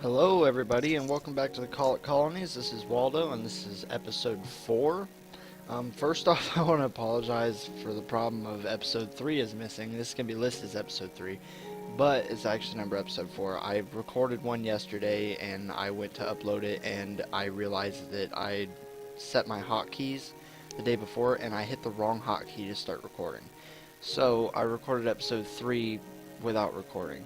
Hello everybody and welcome back to the Colonies. This is Waldo and this is episode 4. First off, I want to apologize for the problem of episode 3 is missing. This can be listed as episode 3, but it's actually number episode 4. I recorded one yesterday and I went to upload it and I realized that I set my hotkeys the day before and I hit the wrong hotkey to start recording. So I recorded episode 3 without recording.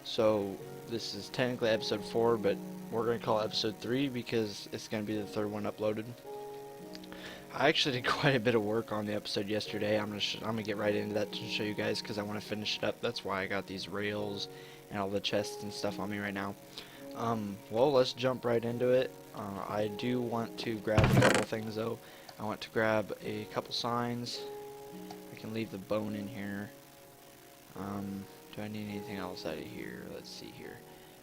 So this is technically episode 4, but we're going to call it episode 3 because it's going to be the third one uploaded. I actually did quite a bit of work on the episode yesterday. I'm gonna get right into that to show you guys because I want to finish it up. That's why I got these rails and all the chests and stuff on me right now. Well, let's jump right into it. I do want to grab a couple things though. I want to grab a couple signs. I can leave the bone in here. Do I need anything else out of here? Let's see here.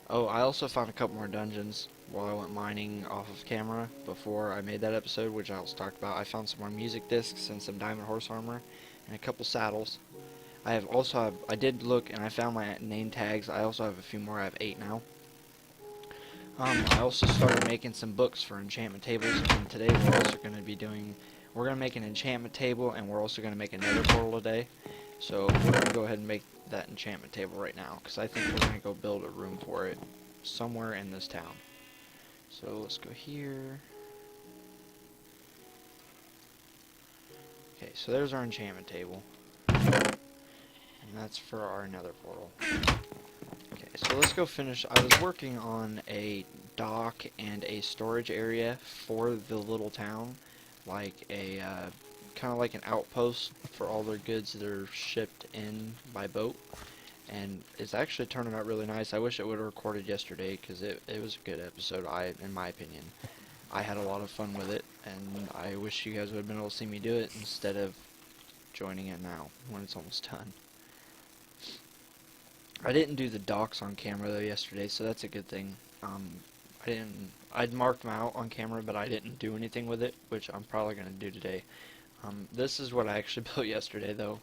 Oh, I also found a couple more dungeons while I went mining off of camera before I made that episode, which I also talked about. I found some more music discs and some diamond horse armor and a couple saddles. I did look and I found my name tags. I also have a few more. I have 8 now. I also started making some books for enchantment tables, and today we're going to make an enchantment table, and we're also going to make a nether portal today. So we're going to go ahead and make that enchantment table right now, because I think we're going to go build a room for it somewhere in this town. So let's go here. Okay, so there's our enchantment table. And that's for our nether portal. Okay, so let's go finish. I was working on a dock and a storage area for the little town, like a kind of like an outpost for all their goods that are shipped in by boat, and it's actually turning out really nice. I wish it would have recorded yesterday because it was a good episode. In my opinion, I had a lot of fun with it, and I wish you guys would have been able to see me do it instead of joining it now when it's almost done. I didn't do the docks on camera though yesterday, so that's a good thing. I'd marked them out on camera, but I didn't do anything with it, which I'm probably going to do today. This is what I actually built yesterday though,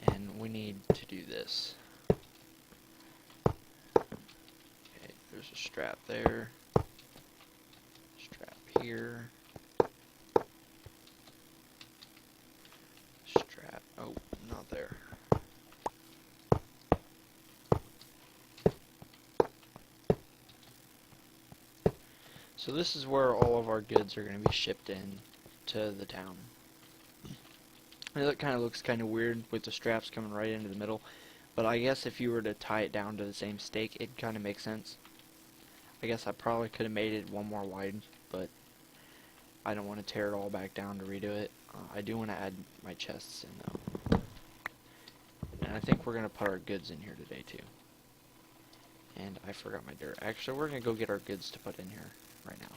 and we need to do this. Okay, there's a strap there, strap here, strap, oh, not there. So this is where all of our goods are going to be shipped in to the town. And it kind of looks kind of weird with the straps coming right into the middle, but I guess if you were to tie it down to the same stake, it kind of makes sense. I guess I probably could have made it one more wide, but I don't want to tear it all back down to redo it. I do want to add my chests in though. And I think we're going to put our goods in here today too. And I forgot my dirt. Actually, we're going to go get our goods to put in here right now.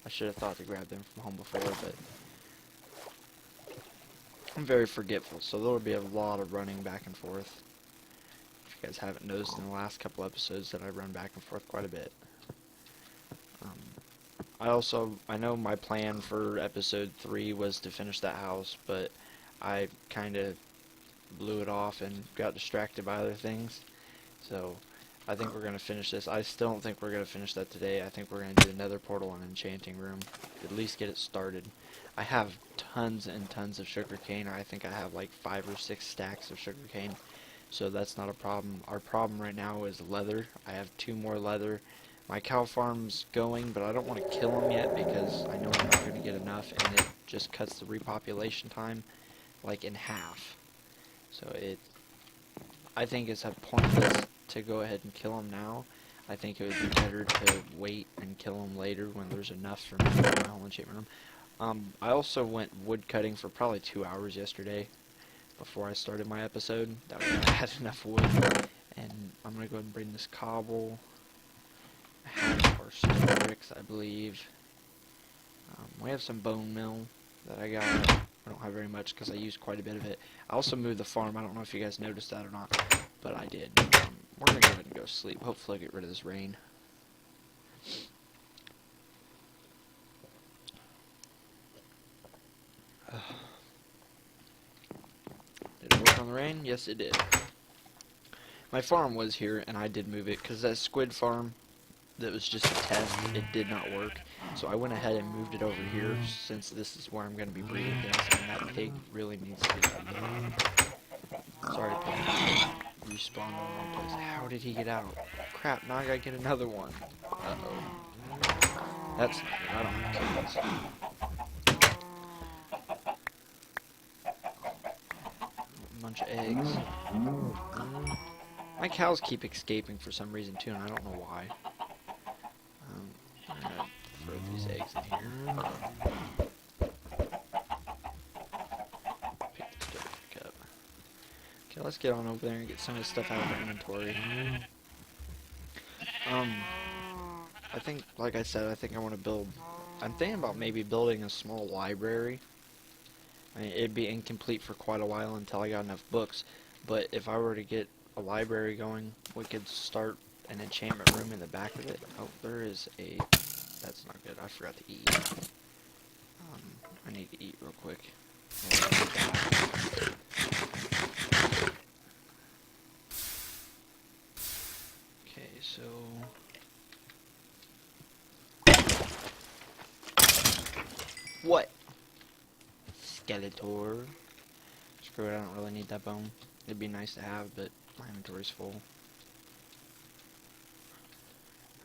I should have thought to grab them from home before, but I'm very forgetful, so there will be a lot of running back and forth. If you guys haven't noticed in the last couple episodes that I run back and forth quite a bit. I know my plan for episode 3 was to finish that house, but I kind of blew it off and got distracted by other things. So I think we're going to finish this. I still don't think we're going to finish that today. I think we're going to do another portal and enchanting room. At least get it started. I have tons and tons of sugarcane. I think I have like 5 or 6 stacks of sugarcane. So that's not a problem. Our problem right now is leather. I have 2 more leather. My cow farm's going, but I don't want to kill them yet because I know I'm not going to get enough, and it just cuts the repopulation time like in half. So I think it's pointless to go ahead and kill them now. I think it would be better to wait and kill them later when there's enough for me to do my whole enchantment room. I also went wood cutting for probably 2 hours yesterday before I started my episode. That way I had enough wood. And I'm going to go ahead and bring this cobble. I have our stone bricks, I believe. We have some bone meal that I got. I don't have very much because I used quite a bit of it. I also moved the farm. I don't know if you guys noticed that or not, but I did. We're going to go ahead and go to sleep. Hopefully I'll get rid of this rain. Did it work on the rain? Yes, it did. My farm was here, and I did move it, because that squid farm that was just a test, it did not work. So I went ahead and moved it over here, since this is where I'm going to be breeding things, and that pig really needs to get out. Sorry, pig. Respawned in the wrong place. How did he get out? Crap, now I gotta get another one. Uh-oh. That's not good. I don't have chickens. A bunch of eggs. My cows keep escaping for some reason too, and I don't know why. I'm gonna throw these eggs in here. Pick the dirt back up. Okay, let's get on over there and get some of this stuff out of our inventory. I think, like I said, I think I want to build... I'm thinking about maybe building a small library. I mean, it'd be incomplete for quite a while until I got enough books, but if I were to get a library going, we could start an enchantment room in the back of it. Oh, there is a... That's not good. I forgot to eat. I need to eat real quick. Okay, so... What? Skeletor. Screw it, I don't really need that bone. It'd be nice to have, but my inventory's full.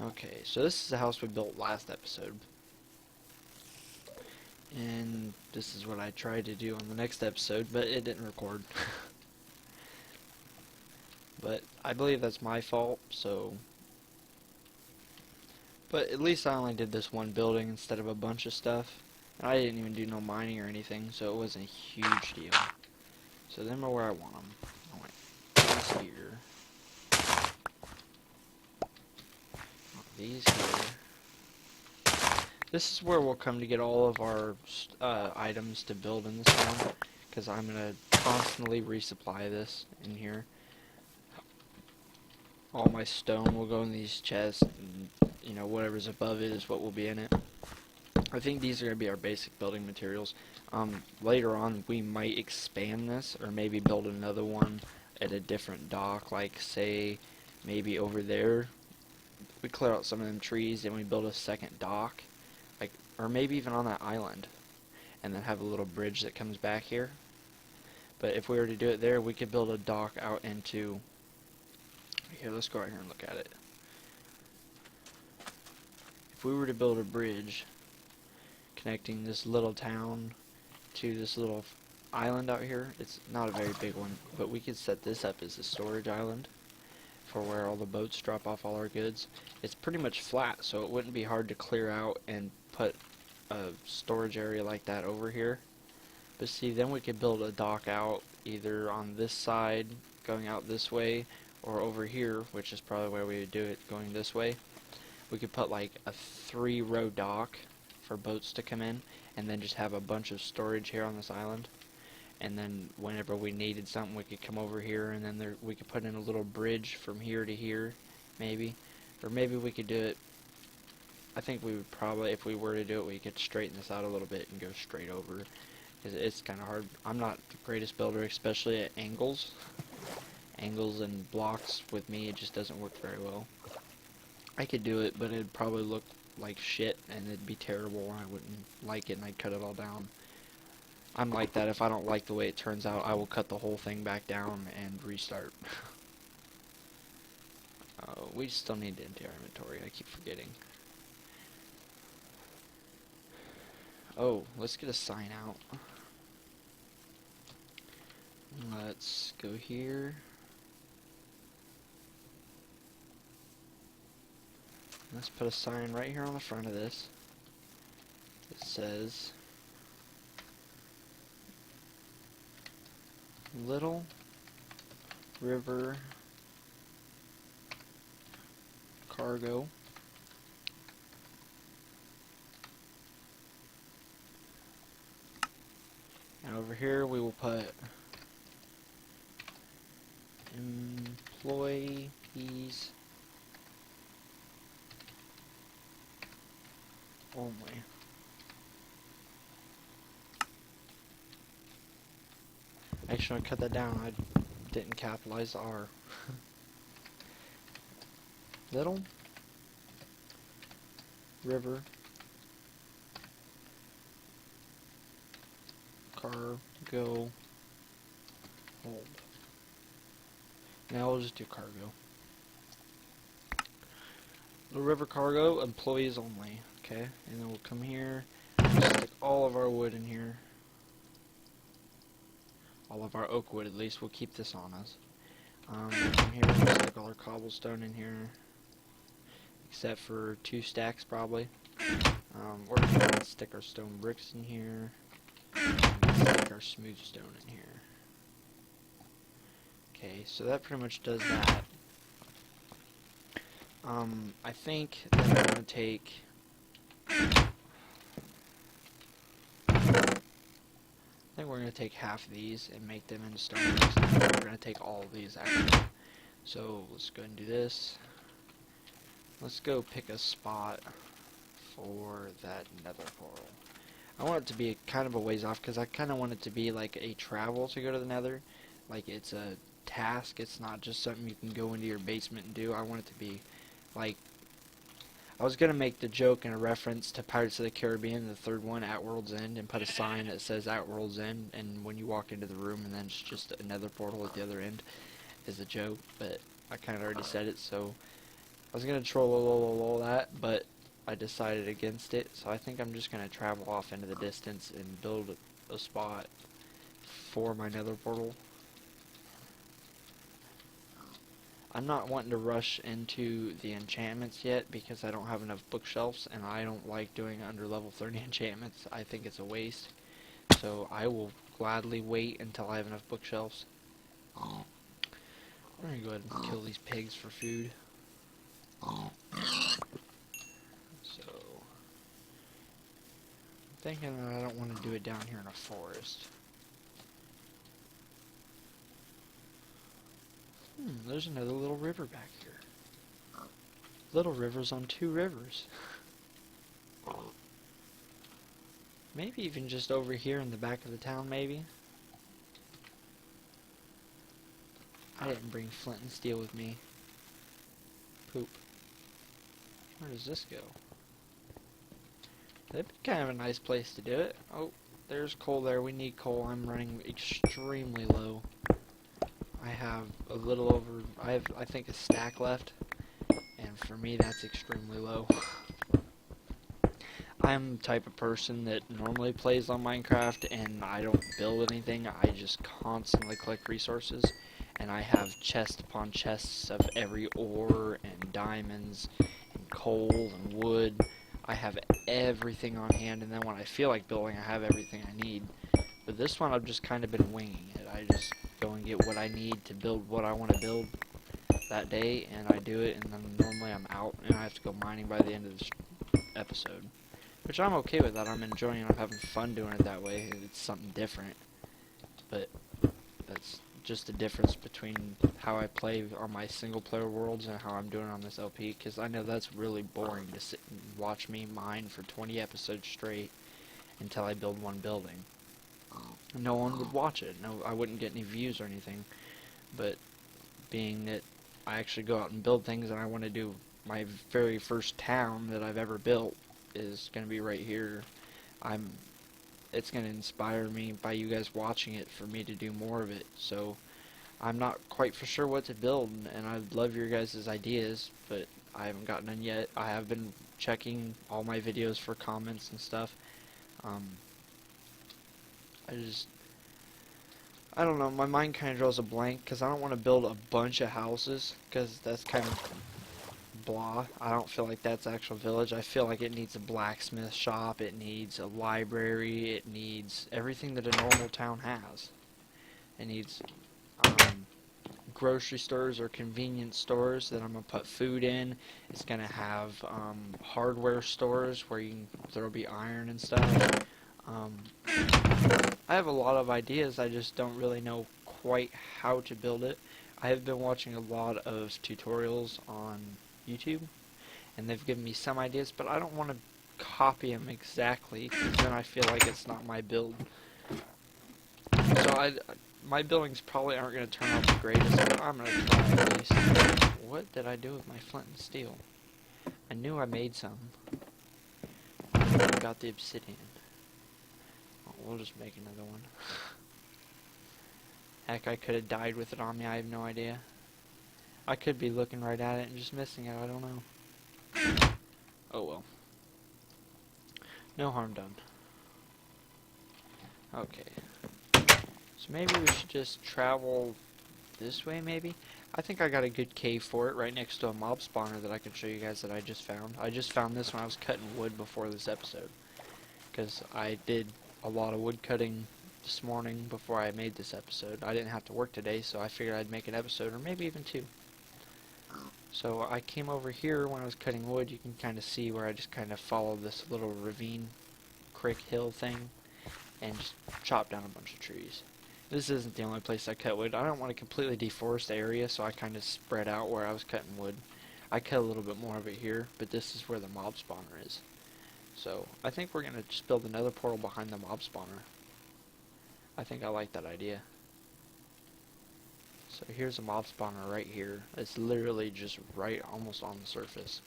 Okay, so this is the house we built last episode. And this is what I tried to do on the next episode, but it didn't record. But I believe that's my fault, so... But at least I only did this one building instead of a bunch of stuff. And I didn't even do no mining or anything, so it wasn't a huge deal. So them are where I want them. I want these here. These here. This is where we'll come to get all of our items to build in this town, because I'm going to constantly resupply this in here. All my stone will go in these chests, and you know, whatever's above it is what will be in it. I think these are going to be our basic building materials. Later on, we might expand this, or maybe build another one at a different dock, like, say, maybe over there. We clear out some of them trees, and we build a second dock, like, or maybe even on that island, and then have a little bridge that comes back here. But if we were to do it there, we could build a dock out into... Here, let's go right here and look at it. If we were to build a bridge connecting this little town to this little island out here, it's not a very big one, but we could set this up as a storage island for where all the boats drop off all our goods. It's pretty much flat, so it wouldn't be hard to clear out and put a storage area like that over here. But see, then we could build a dock out either on this side going out this way, or over here, which is probably where we would do it, going this way. We could put like a 3-row dock for boats to come in, and then just have a bunch of storage here on this island. And then whenever we needed something, we could come over here, and then we could put in a little bridge from here to here, maybe. Or maybe we could do it, I think we would probably, if we were to do it, we could straighten this out a little bit and go straight over. Because it's kind of hard. I'm not the greatest builder, especially at angles. Angles and blocks, with me, it just doesn't work very well. I could do it, but it'd probably look like shit, and it'd be terrible, and I wouldn't like it, and I'd cut it all down. I'm like that. If I don't like the way it turns out, I will cut the whole thing back down and restart. We still need to empty our inventory. I keep forgetting. Oh, let's get a sign out. Let's go here. Let's put a sign right here on the front of this. It says Little River Cargo. And over here we will put employees only. Actually, I cut that down. I didn't capitalize the R. Little river cargo hold. Now we'll just do cargo. The river cargo, employees only. Okay, and then we'll come here, stick all of our wood in here. All of our oak wood, at least. We'll keep this on us. We'll come here, we'll stick all our cobblestone in here. Except for 2 stacks, probably. We're going to stick our stone bricks in here. And stick our smooth stone in here. Okay, so that pretty much does that. I think that I'm going to take... I think we're going to take half of these and make them into stone bricks. And we're going to take all of these, actually. So, let's go ahead and do this. Let's go pick a spot for that nether portal. I want it to be kind of a ways off, because I kind of want it to be like a travel to go to the nether. Like, it's a task. It's not just something you can go into your basement and do. I want it to be like... I was going to make the joke in a reference to Pirates of the Caribbean, the third one, At World's End, and put a sign that says At World's End, and when you walk into the room, and then it's just a nether portal at the other end, is a joke, but I kind of already said it, so I was going to troll that, but I decided against it, so I think I'm just going to travel off into the distance and build a spot for my nether portal. I'm not wanting to rush into the enchantments yet because I don't have enough bookshelves, and I don't like doing under level 30 enchantments. I think it's a waste. So I will gladly wait until I have enough bookshelves. I'm going to go ahead and kill these pigs for food. So, I'm thinking that I don't want to do it down here in a forest. There's another little river back here. Little rivers on 2 rivers. Maybe even just over here in the back of the town, maybe. I didn't bring flint and steel with me. Poop. Where does this go? That'd be kind of a nice place to do it. Oh, there's coal there. We need coal. I'm running extremely low. I have a little over, I think a stack left, and for me that's extremely low. I'm the type of person that normally plays on Minecraft and I don't build anything, I just constantly collect resources, and I have chest upon chests of every ore and diamonds and coal and wood. I have everything on hand, and then when I feel like building I have everything I need. But this one I've just kind of been winging it. I just go and get what I need to build what I want to build that day, and I do it, and then normally I'm out, and I have to go mining by the end of this episode. Which I'm okay with that. I'm enjoying it. I'm having fun doing it that way. It's something different. But that's just the difference between how I play on my single-player worlds and how I'm doing on this LP, because I know that's really boring to sit and watch me mine for 20 episodes straight until I build one building. No one would watch it. No, I wouldn't get any views or anything. But being that I actually go out and build things, and I want to do my very first town that I've ever built is going to be right here. It's going to inspire me by you guys watching it for me to do more of it. So I'm not quite for sure what to build, and I'd love your guys' ideas, but I haven't gotten none yet. I have been checking all my videos for comments and stuff. I don't know, my mind kind of draws a blank, because I don't want to build a bunch of houses, because that's kind of blah. I don't feel like that's actual village. I feel like it needs a blacksmith shop, it needs a library, it needs everything that a normal town has. It needs grocery stores or convenience stores that I'm going to put food in. It's going to have hardware stores where there'll be iron and stuff. I have a lot of ideas, I just don't really know quite how to build it. I have been watching a lot of tutorials on YouTube, and they've given me some ideas, but I don't want to copy them exactly, because then I feel like it's not my build. So my buildings probably aren't going to turn out the greatest, but I'm going to try at least. what did I do with my flint and steel? I knew I made some. Got the obsidian. Oh, we'll just make another one. Heck, I could have died with it on me, I have no idea. I could be looking right at it and just missing it, I don't know. Oh well. No harm done. Okay. So maybe we should just travel this way, maybe? I think I got a good cave for it right next to a mob spawner that I can show you guys that I just found. I just found this when I was cutting wood before this episode. Because I did a lot of wood cutting this morning before I made this episode. I didn't have to work today, so I figured I'd make an episode, or maybe even two. So I came over here when I was cutting wood. You can kind of see where I just kind of followed this little ravine, creek hill thing, and just chopped down a bunch of trees. This isn't the only place I cut wood. I don't want to completely deforest the area, so I kind of spread out where I was cutting wood. I cut a little bit more of it here, but this is where the mob spawner is. So I think we're going to just build another portal behind the mob spawner. I think I like that idea. So here's a mob spawner right here. It's literally just right almost on the surface.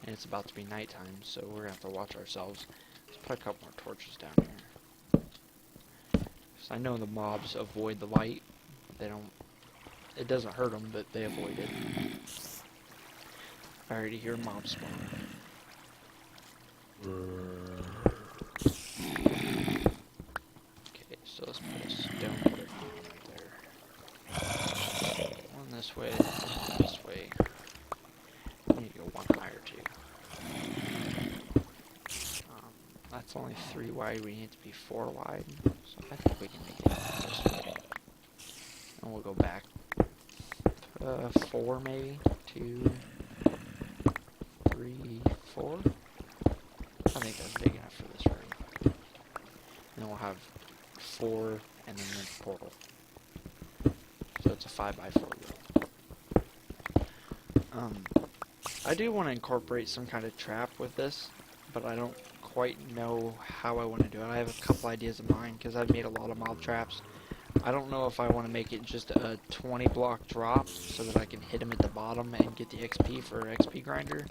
And it's about to be nighttime, so we're going to have to watch ourselves. Let's put a couple more torches down here. I know the mobs avoid the light. They don't. It doesn't hurt them, but they avoid it. I already hear a mob spawn. Okay, so let's put a stone brick right there. One this way, one this way. We need to go one higher too. That's only 3 wide. We need to be 4 wide. So I think we can make it this way. And we'll go back 4 maybe. 2, 3, 4. I think that's big enough for this room. And then we'll have 4 and then the portal. So it's a 5x4 room. I do want to incorporate some kind of trap with this, but I don't quite know how I want to do it. I have a couple ideas of mine because I've made a lot of mob traps. I don't know if I want to make it just a 20 block drop so that I can hit them at the bottom and get the XP for XP grinder,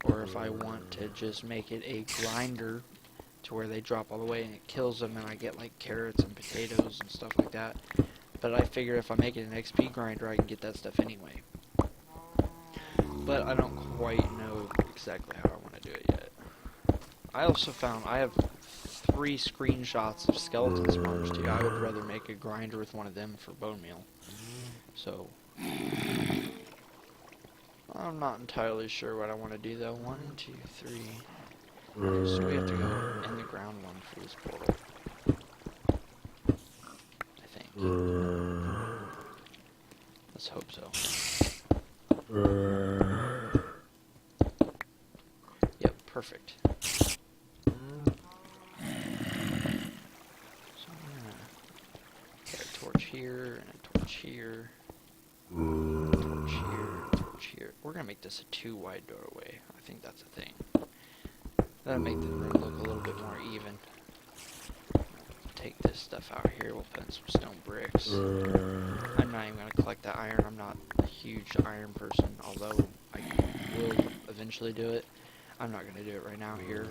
or if I want to just make it a grinder to where they drop all the way and it kills them and I get like carrots and potatoes and stuff like that. But I figure if I make it an XP grinder I can get that stuff anyway. But I don't quite know exactly how I want to do it yet. I also found I have 3 screenshots of skeleton spawners too. I would rather make a grinder with one of them for bone meal. So I'm not entirely sure what I want to do though. 1, 2, 3. So we have to go in the ground one for this portal. I think. Let's hope so. Yep, perfect. Here and a torch here, torch here, torch here. We're gonna make this a 2 wide doorway. I think that's a thing. That'll make the room look a little bit more even. Take this stuff out here. We'll put in some stone bricks. I'm not even gonna collect that iron. I'm not a huge iron person, although I will eventually do it. I'm not gonna do it right now here.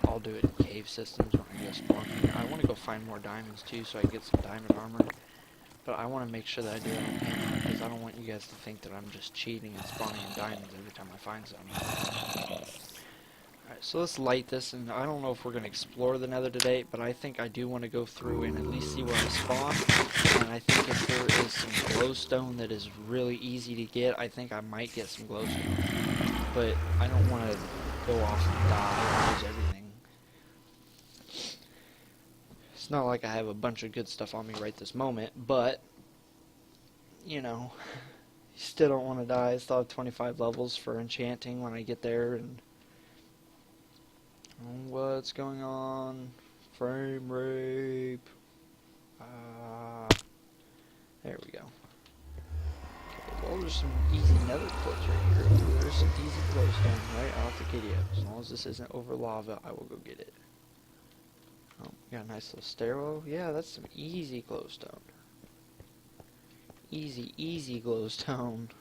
I'll do it in cave systems when I go spawn here. I want to go find more diamonds too so I can get some diamond armor. But I want to make sure that I do it on camera because I don't want you guys to think that I'm just cheating and spawning in diamonds every time I find some. Alright, so let's light this, and I don't know if we're going to explore the nether today, but I think I do want to go through and at least see where I spawn. And I think if there is some glowstone that is really easy to get, I think I might get some glowstone. But I don't want to go off and die and lose everything. It's not like I have a bunch of good stuff on me right this moment, but, you know, you still don't want to die. I still have 25 levels for enchanting when I get there, and what's going on? Frame rape. There we go. Okay, well, there's some easy nether quartz right here. Ooh, there's some easy glowstone right off the kitty. As long as this isn't over lava, I will go get it. Oh, we got a nice little stairwell. Yeah, that's some easy glowstone. Easy, easy glowstone.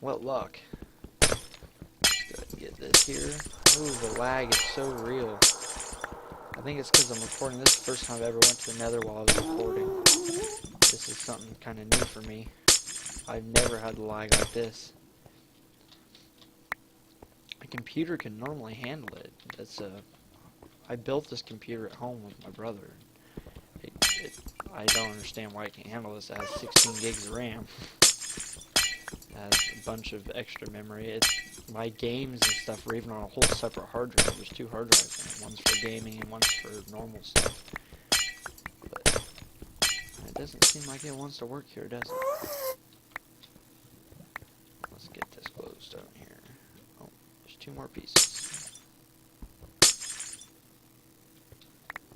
What luck. Let's go ahead and get this here. Ooh, the lag is so real. I think it's because I'm recording. This is the first time I ever went to the nether while I was recording. This is something kind of new for me. I've never had a lag like this. A computer can normally handle it. I built this computer at home with my brother. I don't understand why it can't handle this. It has 16 gigs of RAM. It has a bunch of extra memory. My games and stuff are even on a whole separate hard drive. There's 2 hard drives in it. One's for gaming and one's for normal stuff. But it doesn't seem like it wants to work here, does it? Let's get this glowstone here. Oh, there's 2 more pieces.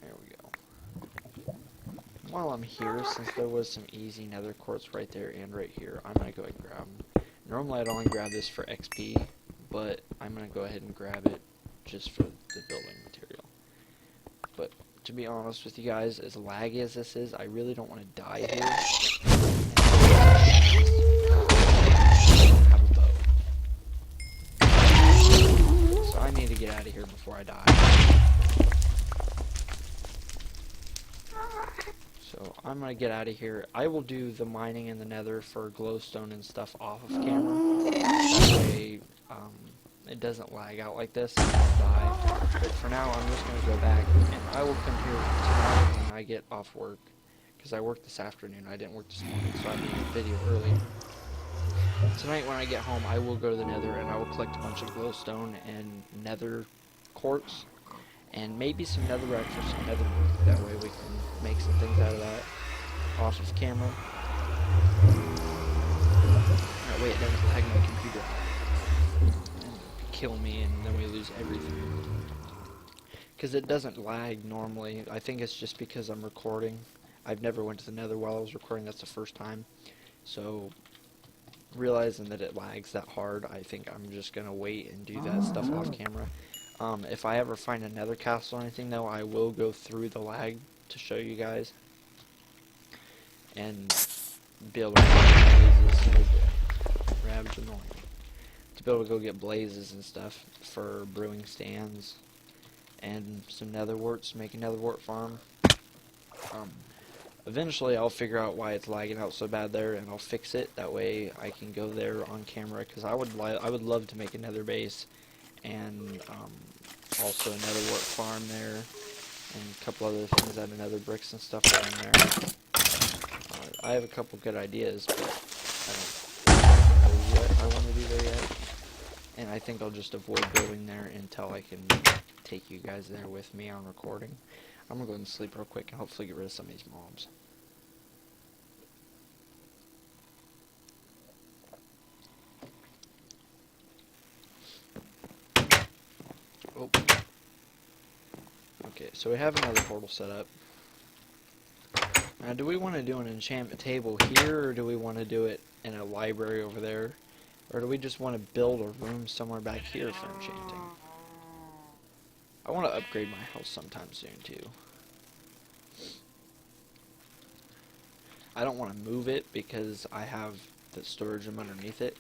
There we go. While I'm here, since there was some easy nether quartz right there and right here, I'm going to go ahead and grab them. Normally I'd only grab this for XP, but I'm going to go ahead and grab it just for the building material. But to be honest with you guys, as laggy as this is, I really don't want to die here. Have a bow. So I need to get out of here before I die. So I'm going to get out of here. I will do the mining in the nether for glowstone and stuff off of camera. That way it doesn't lag out like this and I'll die. But for now I'm just going to go back and I will come here tonight when I get off work. Because I worked this afternoon. I didn't work this morning, so I made a video early. Tonight when I get home I will go to the nether and I will collect a bunch of glowstone and nether quartz. And maybe some netherrack for some nether work. That way we can make some things out of that off of camera. That way it doesn't lag my computer and kill me and then we lose everything. Because it doesn't lag normally. I think it's just because I'm recording. I've never went to the nether while I was recording. That's the first time. So realizing that it lags that hard, I think I'm just going to wait and do that stuff off camera. If I ever find a nether castle or anything though, I will go through the lag to show you guys. And be able to Ravage annoying. To be able to go get blazes and stuff for brewing stands. And some nether warts, make a nether wart farm. Eventually I'll figure out why it's lagging out so bad there and I'll fix it. That way I can go there on camera because I would love to make a nether base. And also another wart farm there, and a couple other things, add another bricks and stuff around there. I have a couple good ideas, but I don't know what I want to do there yet. And I think I'll just avoid building there until I can take you guys there with me on recording. I'm going to go and sleep real quick and hopefully get rid of some of these mobs. Oh. Okay, so we have another portal set up. Now, do we want to do an enchantment table here, or do we want to do it in a library over there? Or do we just want to build a room somewhere back here for enchanting? I want to upgrade my house sometime soon, too. I don't want to move it because I have the storage room underneath it,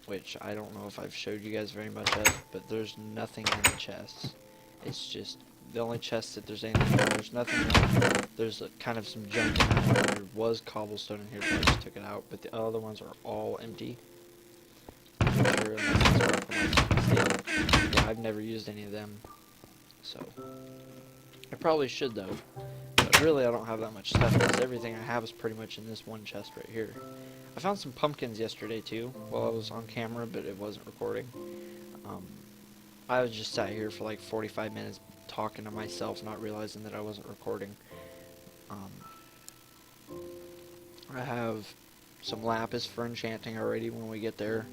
which I don't know if I've showed you guys very much of, but there's nothing in the chests. It's just the only chest that there's anything in. There's nothing in there. There's kind of some junk in there. There was cobblestone in here, but I just took it out, but the other ones are all empty. Yeah, I've never used any of them, so I probably should though. But really, I don't have that much stuff because everything I have is pretty much in this one chest right here. I found some pumpkins yesterday too while I was on camera, but it wasn't recording. I was just sat here for like 45 minutes talking to myself, not realizing that I wasn't recording. I have some lapis for enchanting already when we get there.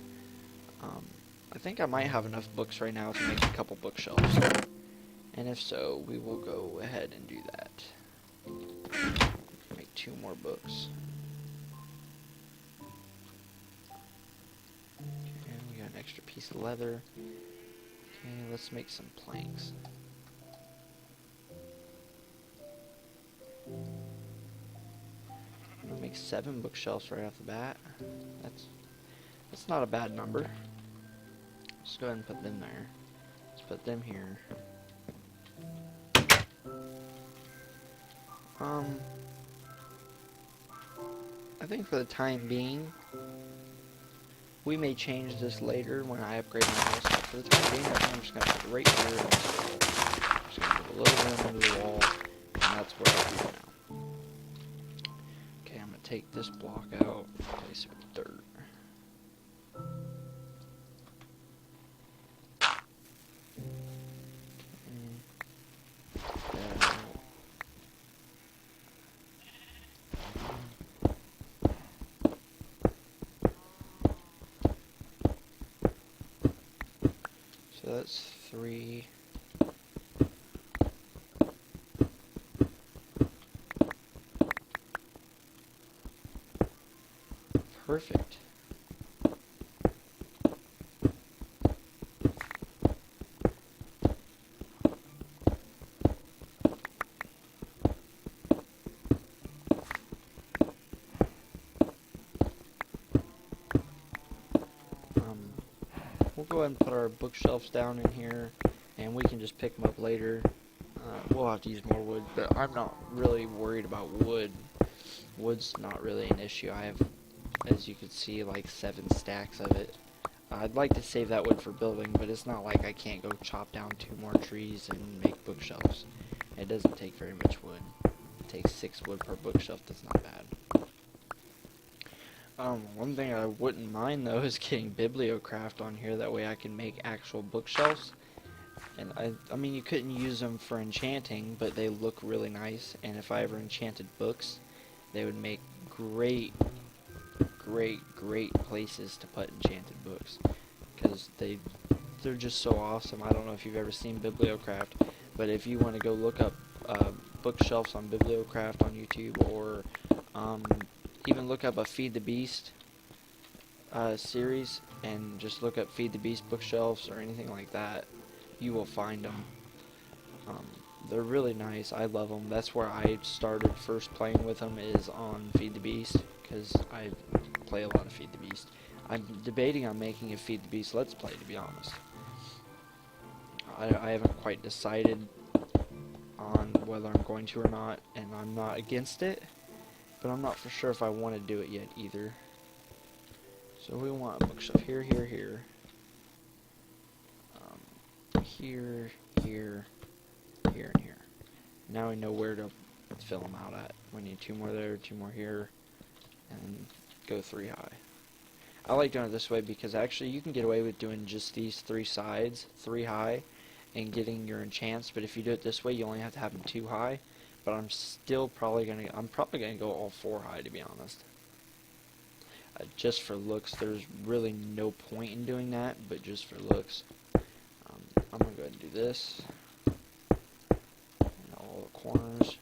I think I might have enough books right now to make a couple bookshelves. And if so, we will go ahead and do that. Make 2 more books. And we got an extra piece of leather. Okay, let's make some planks. I'm gonna make 7 bookshelves right off the bat. That's not a bad number. Let's go ahead and put them there. Let's put them here. I think for the time being, we may change this later when I upgrade my house, but for the time being, I think I'm just going to put it right here. I'm just going to put a little room under the wall, and that's where I do it now. Okay, I'm going to take this block out, replace it with dirt. So that's 3. Perfect. We'll go ahead and put our bookshelves down in here, and we can just pick them up later. We'll have to use more wood, but I'm not really worried about wood. Wood's not really an issue. I have, as you can see, like 7 stacks of it. I'd like to save that wood for building, but it's not like I can't go chop down 2 more trees and make bookshelves. It doesn't take very much wood. It takes 6 wood per bookshelf. That's not bad. One thing I wouldn't mind though is getting bibliocraft on here. That way I can make actual bookshelves. And I mean, you couldn't use them for enchanting, but they look really nice. And if I ever enchanted books, they would make great places to put enchanted books, because they're just so awesome. I don't know if you've ever seen bibliocraft, but if you want to go look up bookshelves on bibliocraft on YouTube, or even look up a Feed the Beast series and just look up Feed the Beast bookshelves or anything like that, you will find them. They're really nice. I love them. That's where I started first playing with them, is on Feed the Beast, because I play a lot of Feed the Beast. I'm debating on making a Feed the Beast Let's Play, to be honest. I haven't quite decided on whether I'm going to or not, and I'm not against it, but I'm not for sure if I want to do it yet either. So we want a bookshelf here, here, here. Here, here, here, and here. Now we know where to fill them out at. We need 2 more there, 2 more here, and go 3 high. I like doing it this way because actually you can get away with doing just these 3 sides, 3 high, and getting your enchants. But if you do it this way, you only have to have them 2 high. But I'm probably gonna go all 4 high, to be honest. Just for looks. There's really no point in doing that, but just for looks. I'm gonna go ahead and do this. And all the corners.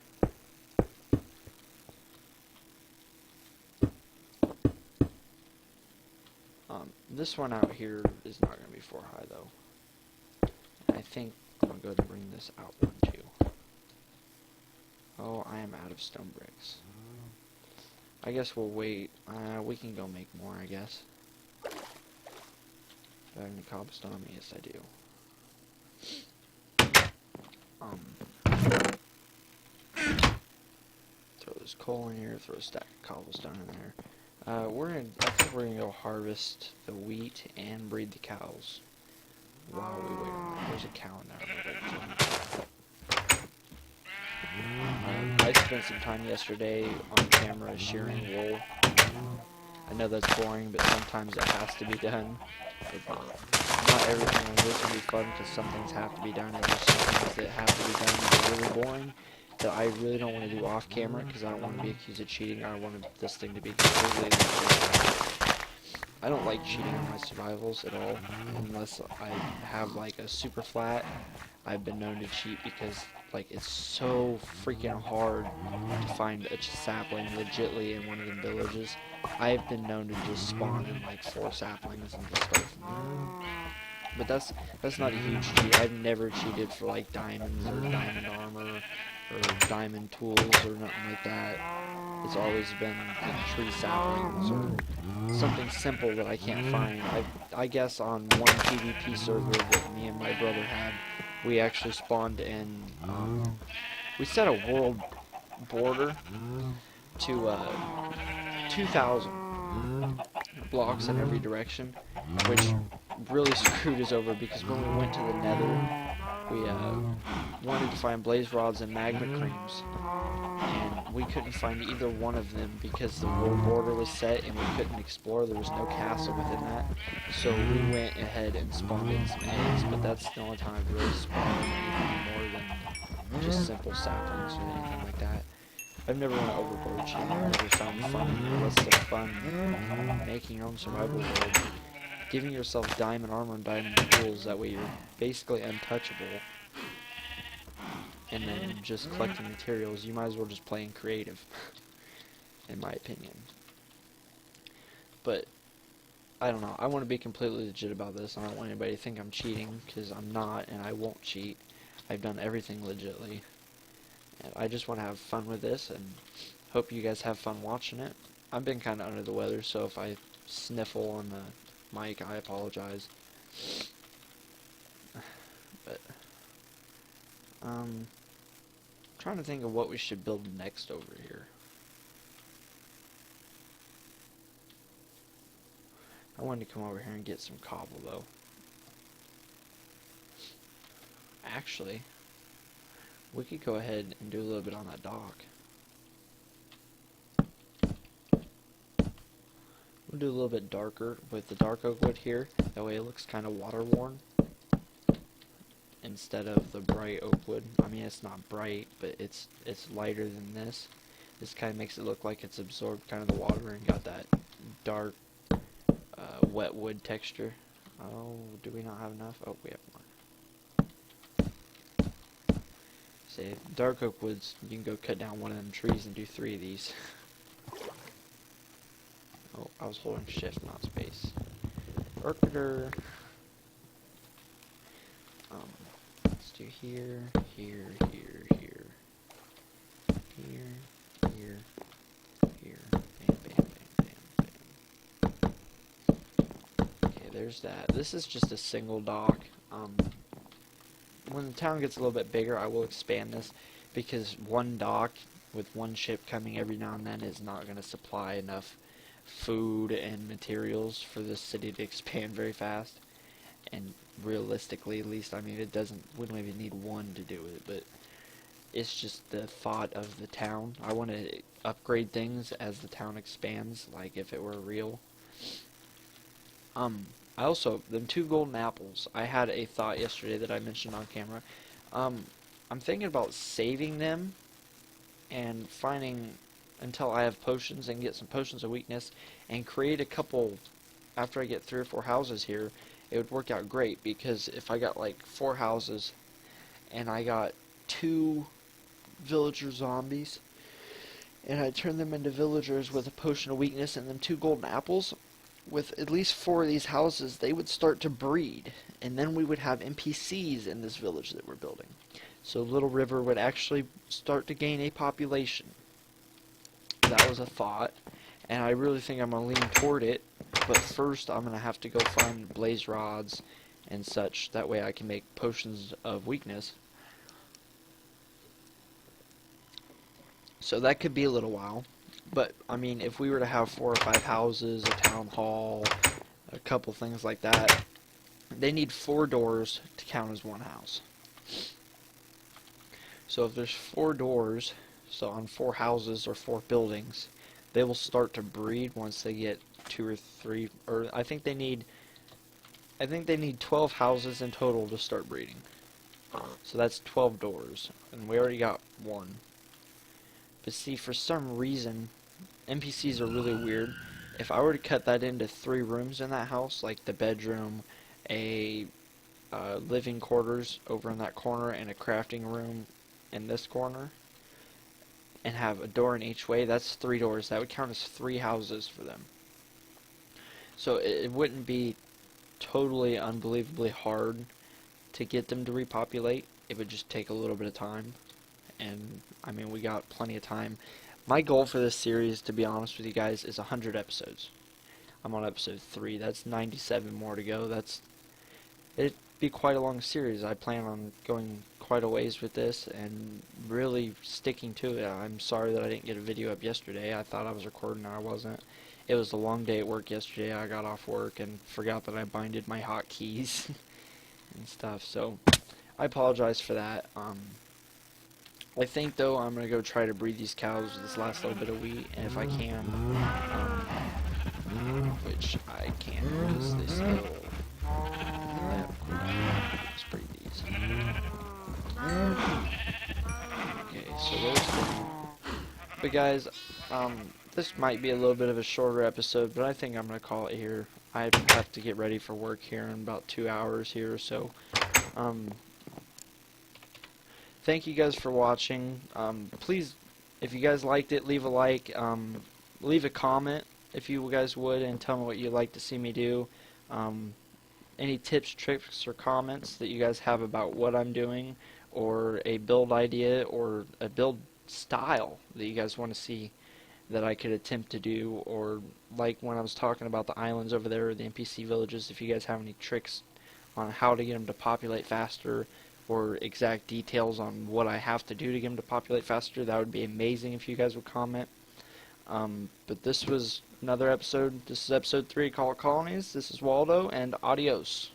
This one out here is not gonna be 4 high though. And I think I'm gonna go ahead and bring this out 1 too. Oh, I am out of stone bricks. I guess we'll wait. We can go make more, I guess. Do I have any cobblestone on me? Yes, I do. Throw this coal in here, throw a stack of cobblestone in there. I think we're gonna go harvest the wheat and breed the cows while we wait on that. There's a cow in there. I spent some time yesterday on camera shearing wool. I know that's boring, but sometimes it has to be done. Not everything on this will be fun, because some things have to be done, and there's some things that have to be done that are really boring that I really don't want to do off camera, because I don't want to be accused of cheating. I want this thing to be completely legit. I don't like cheating on my survivals at all, unless I have like a super flat. I've been known to cheat because like it's so freaking hard to find a sapling legitly in one of the villages. I've been known to just spawn in like 4 saplings and just start from there. But that's not a huge cheat. I've never cheated for like diamonds or diamond armor or diamond tools or nothing like that. It's always been the tree saplings or something simple that I can't find. I guess on one PvP server that me and my brother had, we actually spawned in, we set a world border to 2,000 blocks in every direction, which really screwed us over because when we went to the nether, we wanted to find blaze rods and magma creams, and we couldn't find either one of them because the world border was set and we couldn't explore. There was no castle within that, so we went ahead and spawned in some eggs, but that's the only time I've really spawned in anything more than just simple saplings or anything like that. I've never went overboard cheating. I've never found fun in it. What's the fun making your own survival world? Giving yourself diamond armor and diamond tools, that way you're basically untouchable. And then just collecting materials, you might as well just play in creative, in my opinion. But, I don't know, I want to be completely legit about this. I don't want anybody to think I'm cheating, because I'm not, and I won't cheat. I've done everything legitly. And I just want to have fun with this, and hope you guys have fun watching it. I've been kind of under the weather, so if I sniffle on the mic, I apologize. But, trying to think of what we should build next over here. I wanted to come over here and get some cobble, though. Actually, we could go ahead and do a little bit on that dock. We'll do a little bit darker with the dark oak wood here. That way it looks kind of water-worn instead of the bright oak wood. I mean, it's not bright, but it's lighter than this. This kind of makes it look like it's absorbed kind of the water and got that dark wet wood texture. Oh, do we not have enough? Oh, we have more. Say, dark oak woods, you can go cut down one of them trees and do 3 of these. Oh, I was holding shift, not space. Orchider. Let's do here, here, here, here. Here, here, here. Bam, bam, bam, bam, bam. Okay, there's that. This is just a single dock. When the town gets a little bit bigger, I will expand this, because one dock with one ship coming every now and then is not going to supply enough food and materials for this city to expand very fast. And realistically, at least, I mean, we don't even need one to do it, but it's just the thought of the town. I want to upgrade things as the town expands, like if it were real. I also, them 2 golden apples, I had a thought yesterday that I mentioned on camera. I'm thinking about saving them and finding until I have potions and get some potions of weakness and create a couple. After I get 3 or 4 houses here, it would work out great, because if I got like 4 houses and I got 2 villager zombies and I turn them into villagers with a potion of weakness and then 2 golden apples, with at least 4 of these houses, they would start to breed, and then we would have NPCs in this village that we're building. So Little River would actually start to gain a population. That was a thought, and I really think I'm going to lean toward it, but first I'm going to have to go find blaze rods and such, that way I can make potions of weakness. So that could be a little while, but I mean, if we were to have 4 or 5 houses, a town hall, a couple things like that, they need 4 doors to count as 1 house. So if there's 4 doors, so on 4 houses or 4 buildings, they will start to breed once they get 2 or 3, or I think they need 12 houses in total to start breeding. So that's 12 doors, and we already got 1. But see, for some reason, NPCs are really weird. If I were to cut that into 3 rooms in that house, like the bedroom, a living quarters over in that corner, and a crafting room in this corner, and have a door in each way, that's 3 doors. That would count as 3 houses for them. So it wouldn't be totally unbelievably hard to get them to repopulate. It would just take a little bit of time. And, I mean, we got plenty of time. My goal for this series, to be honest with you guys, is 100 episodes. I'm on episode 3. That's 97 more to go. It'd be quite a long series. I plan on going quite a ways with this and really sticking to it. I'm sorry that I didn't get a video up yesterday. I thought I was recording and I wasn't. It was a long day at work yesterday. I got off work and forgot that I binded my hotkeys and stuff. So I apologize for that. I think though I'm gonna go try to breed these cows this last little bit of wheat, and if I can, which I can't because they still have a cooldown. Let's breed these. Okay, so there's three. But guys, this might be a little bit of a shorter episode, but I think I'm gonna call it here. I have to get ready for work here in about 2 hours here, so thank you guys for watching. Please, if you guys liked it, leave a like, leave a comment if you guys would, and tell me what you'd like to see me do. Any tips, tricks, or comments that you guys have about what I'm doing, or a build idea, or a build style that you guys want to see that I could attempt to do, or like when I was talking about the islands over there, or the NPC villages, if you guys have any tricks on how to get them to populate faster, or exact details on what I have to do to get them to populate faster, that would be amazing if you guys would comment. But this was another episode. This is episode 3 of Collett Colonies. This is Waldo, and adios.